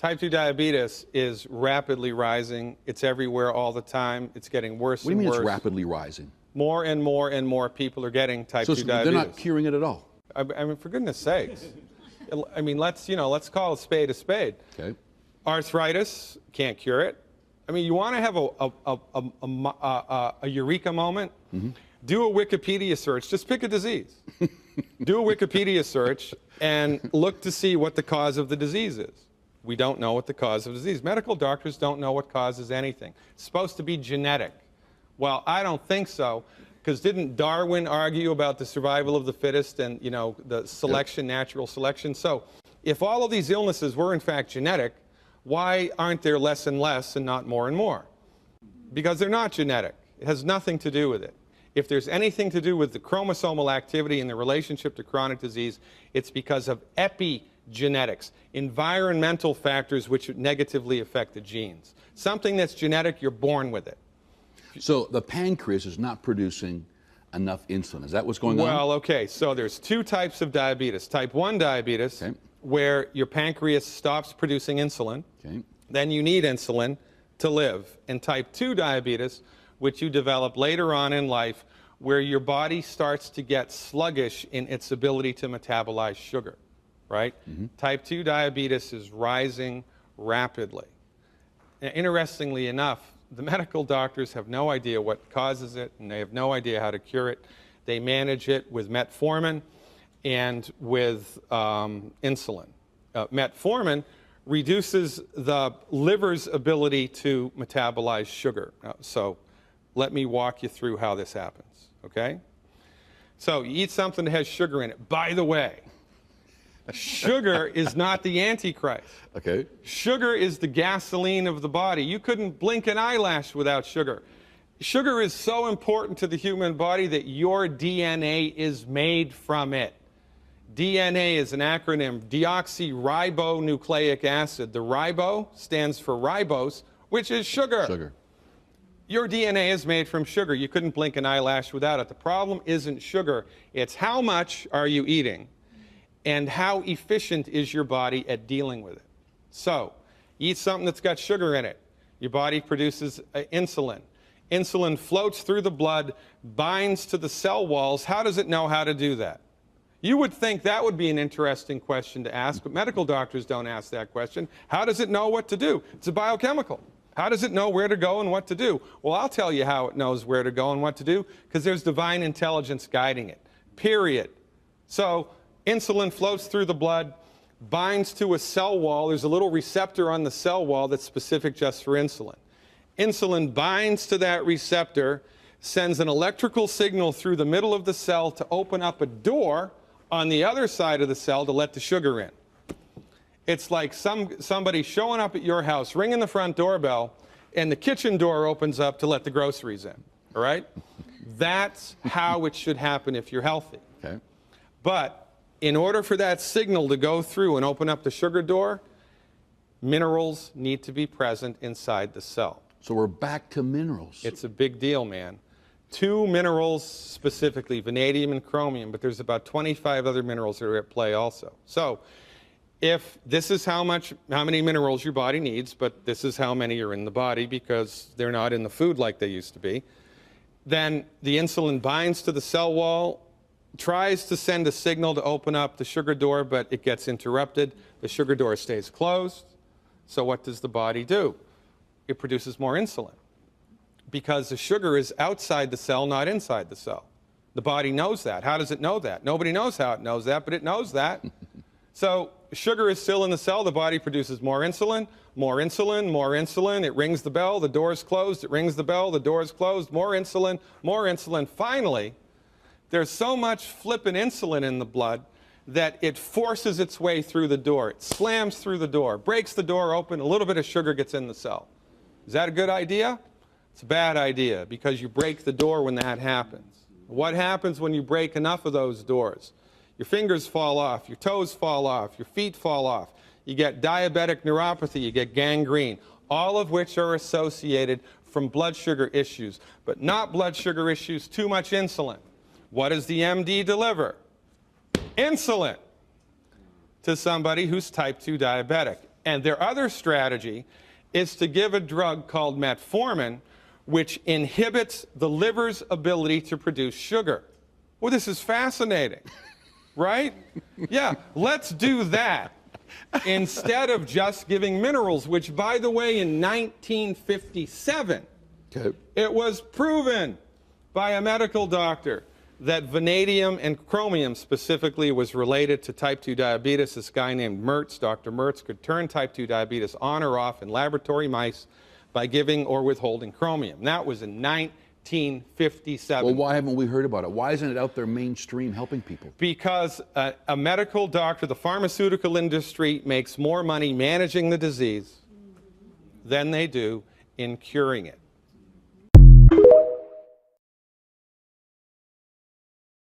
Type 2 diabetes is rapidly rising. It's everywhere all the time. It's getting worse and worse. What do you mean it's rapidly rising? More and more and more people are getting type 2 diabetes. They're not curing it at all. I mean, for goodness sakes. I mean, let's call a spade a spade. Okay. Arthritis, can't cure it. I mean, you want to have a eureka moment? Mm-hmm. Do a Wikipedia search. Just pick a disease. Do a Wikipedia search and look to see what the cause of the disease is. We don't know what the cause of the disease. Medical doctors don't know what causes anything. It's supposed to be genetic. Well, I don't think so, because didn't Darwin argue about the survival of the fittest and, you know, the selection, natural selection? So if all of these illnesses were in fact genetic, why aren't there less and less and not more and more? Because they're not genetic. It has nothing to do with it. If there's anything to do with the chromosomal activity and the relationship to chronic disease, it's because of epigenetics, environmental factors which negatively affect the genes. Something that's genetic, you're born with it. So the pancreas is not producing enough insulin. Is that what's going on? Well, okay, so there's two types of diabetes. Type 1 diabetes, where your pancreas stops producing insulin. Okay. Then you need insulin to live. And type 2 diabetes, which you develop later on in life, where your body starts to get sluggish in its ability to metabolize sugar, right? Mm-hmm. Type 2 diabetes is rising rapidly. Now, interestingly enough, the medical doctors have no idea what causes it, and they have no idea how to cure it. They manage it with metformin and with insulin. Metformin reduces the liver's ability to metabolize sugar. So let me walk you through how this happens, okay? So you eat something that has sugar in it. By the way, sugar is not the Antichrist. Okay. Sugar is the gasoline of the body. You couldn't blink an eyelash without sugar. Sugar is so important to the human body that your DNA is made from it. DNA is an acronym, deoxyribonucleic acid. The ribo stands for ribose, which is sugar. Sugar. Your DNA is made from sugar. You couldn't blink an eyelash without it. The problem isn't sugar. It's how much are you eating and how efficient is your body at dealing with it. So, eat something that's got sugar in it. Your body produces insulin. Insulin floats through the blood, binds to the cell walls. How does it know how to do that? You would think that would be an interesting question to ask, but medical doctors don't ask that question. How does it know what to do? It's a biochemical. How does it know where to go and what to do? Well, I'll tell you how it knows where to go and what to do, because there's divine intelligence guiding it, period. So insulin floats through the blood, binds to a cell wall. There's a little receptor on the cell wall that's specific just for insulin. Insulin binds to that receptor, sends an electrical signal through the middle of the cell to open up a door on the other side of the cell to let the sugar in. It's like somebody showing up at your house, ringing the front doorbell, and the kitchen door opens up to let the groceries in, all right? That's how it should happen if you're healthy. Okay. But in order for that signal to go through and open up the sugar door, minerals need to be present inside the cell. So we're back to minerals. It's a big deal, man. 2 minerals specifically, vanadium and chromium, but there's about 25 other minerals that are at play also. So if this is how many minerals your body needs, but this is how many are in the body because they're not in the food like they used to be, then the insulin binds to the cell wall, tries to send a signal to open up the sugar door, but it gets interrupted. The sugar door stays closed. So what does the body do? It produces more insulin, because the sugar is outside the cell, not inside the cell. The body knows that. How does it know that? Nobody knows how it knows that, but it knows that. So sugar is still in the cell. The body produces more insulin, more insulin, more insulin. It rings the bell. The door is closed. It rings the bell. The door is closed. More insulin, more insulin. Finally, there's so much flippin' insulin in the blood that it forces its way through the door. It slams through the door, breaks the door open. A little bit of sugar gets in the cell. Is that a good idea? It's a bad idea, because you break the door when that happens. What happens when you break enough of those doors? Your fingers fall off, your toes fall off, your feet fall off. You get diabetic neuropathy, you get gangrene, all of which are associated from blood sugar issues, but not blood sugar issues, too much insulin. What does the MD deliver? Insulin to somebody who's type 2 diabetic. And their other strategy is to give a drug called metformin, which inhibits the liver's ability to produce sugar. Well, this is fascinating, right? Yeah, let's do that instead of just giving minerals, which, by the way, in 1957, it was proven by a medical doctor that vanadium and chromium specifically was related to type 2 diabetes. This guy named Mertz, Dr. Mertz, could turn type 2 diabetes on or off in laboratory mice by giving or withholding chromium. That was in 1957. Well, why haven't we heard about it? Why isn't it out there mainstream helping people? Because a medical doctor, the pharmaceutical industry makes more money managing the disease than they do in curing it.